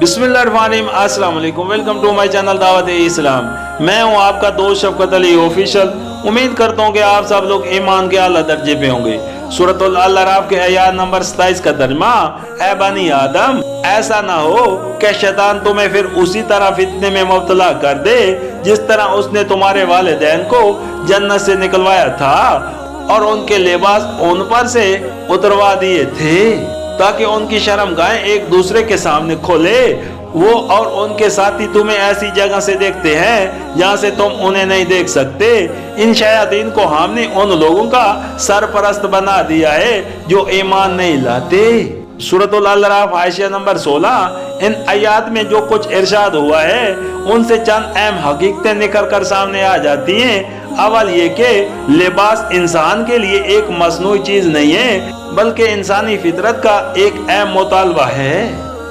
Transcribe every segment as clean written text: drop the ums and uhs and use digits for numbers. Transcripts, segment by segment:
बिस्मिल्लाहिर्रहमानिर्रहीम, अस्सलाम वालेकुम। वेलकम टू माय चैनल दावत इस्लाम। मैं हूं आपका दोस्त शफकत अली ऑफिशियल। उम्मीद करता हूं कि आप सब लोग ईमान के आला दर्जे पे होंगे। सूरतुल अल-अराफ के आयत नंबर 27 का तर्जुमा, ऐ बनी आदम, ऐसा ना हो कि शैतान तुम्हें फिर उसी तरह फितने में मुब्तला कर दे जिस तरह उसने तुम्हारे वालिदैन को जन्नत से निकलवाया था और उनके लिबास उन पर से उतरवा दिए थे ताकि उनकी शर्मगाहें एक दूसरे के सामने खोले। वो और उनके साथी तुम्हें ऐसी जगह से देखते हैं जहाँ से तुम उन्हें नहीं देख सकते। इन शयातीन को हमने उन लोगों का सरपरस्त बना दिया है जो ईमान नहीं लाते। सूरतुल अल-अराफ आयशा नंबर 16। इन आयात में जो कुछ इरशाद हुआ है उनसे चंद अहम हकीकतें निकल कर सामने आ जाती हैं। अवल ये कि लिबास इंसान के लिए एक मसनूई चीज नहीं है बल्कि इंसानी फितरत का एक अहम मुतालबा है।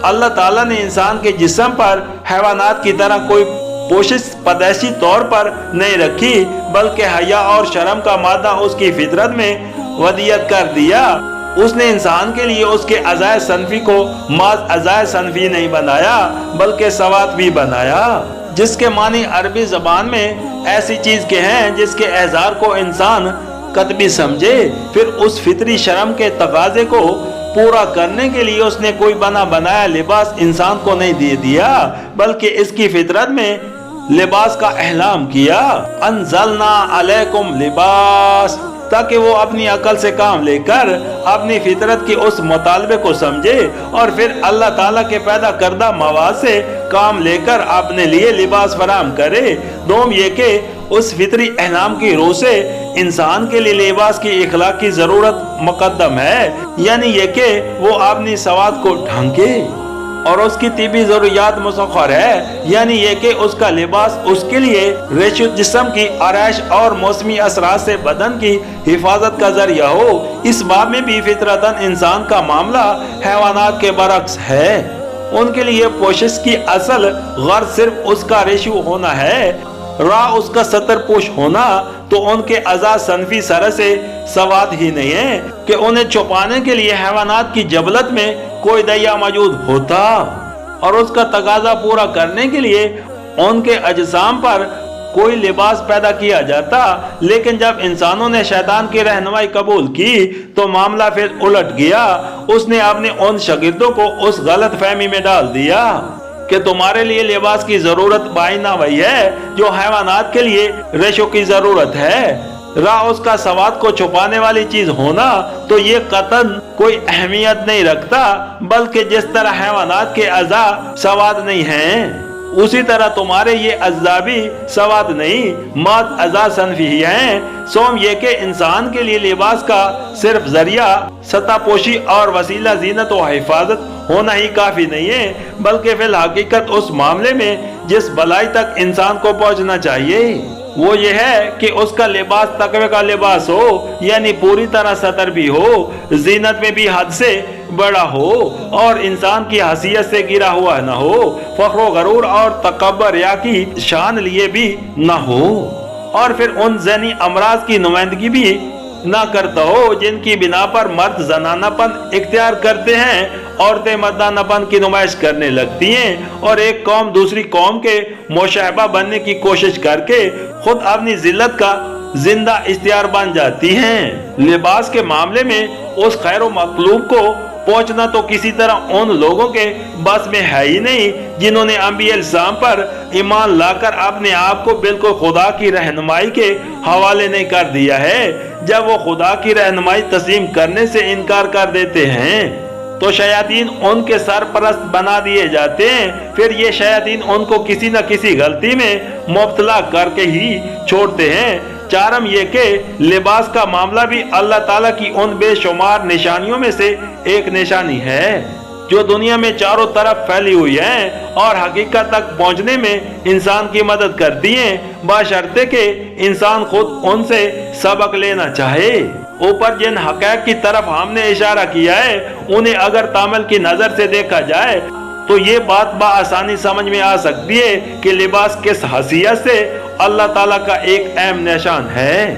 अल्लाह ताला ने इंसान के जिस्म पर हैवानात की तरह कोई पोशिश पैदाइशी तौर पर नहीं रखी बल्कि हया और शर्म का मादा उसकी फितरत में वदियत कर दिया। उसने इंसान के लिए उसके अज़ाए सनफी को माज अज़ाए सनफी नहीं बनाया बल्कि सवात भी बनाया, जिसके मानी अरबी जबान में ऐसी चीज के हैं जिसके एहजार को इंसान कतबी समझे। फिर उस फितरी शर्म के तकाजे को पूरा करने के लिए उसने कोई बना बनाया लिबास इंसान को नहीं दे दिया बल्कि इसकी फितरत में लिबास का एहलाम किया। अंज़लना अलैकुम लिबास, ताकि वो अपनी अकल से काम लेकर अपनी फितरत की उस मुतालबे को समझे और फिर अल्लाह ताला के पैदा करदा मवाद से काम लेकर अपने लिए लिबास फराम करे। दोम ये कि उस फितरी एहलाम की रूह से इंसान के लिए लिबास की इखलाकी जरूरत मुकद्दम है, यानी ये कि वो अपनी सवाद को ढांके और उसकी तिबी जरूरियात मुसख्खर है, यानी ये कि उसका लिबास उसके लिए रेशो जिस्म की आरैश और मौसमी असरात से बदन की हिफाजत का जरिया हो। इस बाब में भी फितरतन इंसान का मामला हैवानात के बरक्स है। उनके लिए पोशिश की असल गर्ज सिर्फ उसका रेशो होना है, राह उसका सतर पोश होना। तो उनके अज़ा सनफी सर से सवात ही नहीं है कि उन्हें छुपाने के लिए हैवानात की जबलत में कोई दया मौजूद होता और उसका तकाजा पूरा करने के लिए उनके अजसाम पर कोई लिबास पैदा किया जाता। लेकिन जब इंसानों ने शैतान की रहनुमाई कबूल की तो मामला फिर उलट गया। उसने अपने उन शागिर्दों को उस गलत फहमी में डाल दिया कि तुम्हारे लिए लिबास की जरूरत बाइना वही है जो हैवानात के लिए रेशो की जरूरत है। राह उसका सवाद को छुपाने वाली चीज होना तो ये कतन कोई अहमियत नहीं रखता, बल्कि जिस तरह हैवानात के अज़ा सवाद नहीं हैं उसी तरह तुम्हारे ये अज़ा भी सवाद नहीं माद अज़ा सनफी ही हैं। सोम ये कि इंसान के लिए लिबास का सिर्फ जरिया सतह पोशी और वसीला जीनत व हिफाजत होना ही काफी नहीं है, बल्कि फिल हकीकत उस मामले में जिस भलाई तक इंसान को पहुंचना चाहिए वो ये है कि उसका लिबास तकवे का लिबास हो, यानी पूरी तरह सतर भी हो, जीनत में भी हद से बड़ा हो और इंसान की हैसियत से गिरा हुआ न हो, फख्र गरूर और तकब्बर या की शान लिए भी न हो और फिर उन ज़नी अमराज की नुमाइंदगी भी ना करता हो जिनकी बिना पर मर्द जनानापन इख्तियार करते हैं। औरतें मर्दानापन की नुमाइश करने लगती हैं और एक कौम दूसरी कौम के मुशाहबा बनने की कोशिश करके खुद अपनी जिल्लत का जिंदा इख्तियार बन जाती हैं। लिबास के मामले में उस खैर मखलूक को पहुंचना तो किसी तरह उन लोगों के बस में है ही नहीं जिन्होंने अंबिया इस्लाम पर ईमान लाकर अपने आप को बिल्कुल खुदा की रहनुमाई के हवाले नहीं कर दिया है। जब वो खुदा की रहनुमाई तस्लीम करने से इनकार कर देते हैं तो शयातीन उनके सरपरस्त बना दिए जाते हैं। फिर ये शयातीन उनको किसी न किसी गलती में मुब्तला करके ही छोड़ते हैं। चारम ये कि लिबास का मामला भी अल्लाह ताला की उन बेशुमार निशानियों में से एक निशानी है जो दुनिया में चारों तरफ फैली हुई है और हकीकत तक पहुंचने में इंसान की मदद करती हैं, बशर्ते कि इंसान खुद उनसे सबक लेना चाहे। ऊपर जिन हक़ाइक़ की तरफ हमने इशारा किया है उन्हें अगर तामल की नजर से देखा जाए तो ये बात बआसानी समझ में आ सकती है कि लिबास किस हैसियत से अल्लाह ताला का एक अहम निशान है।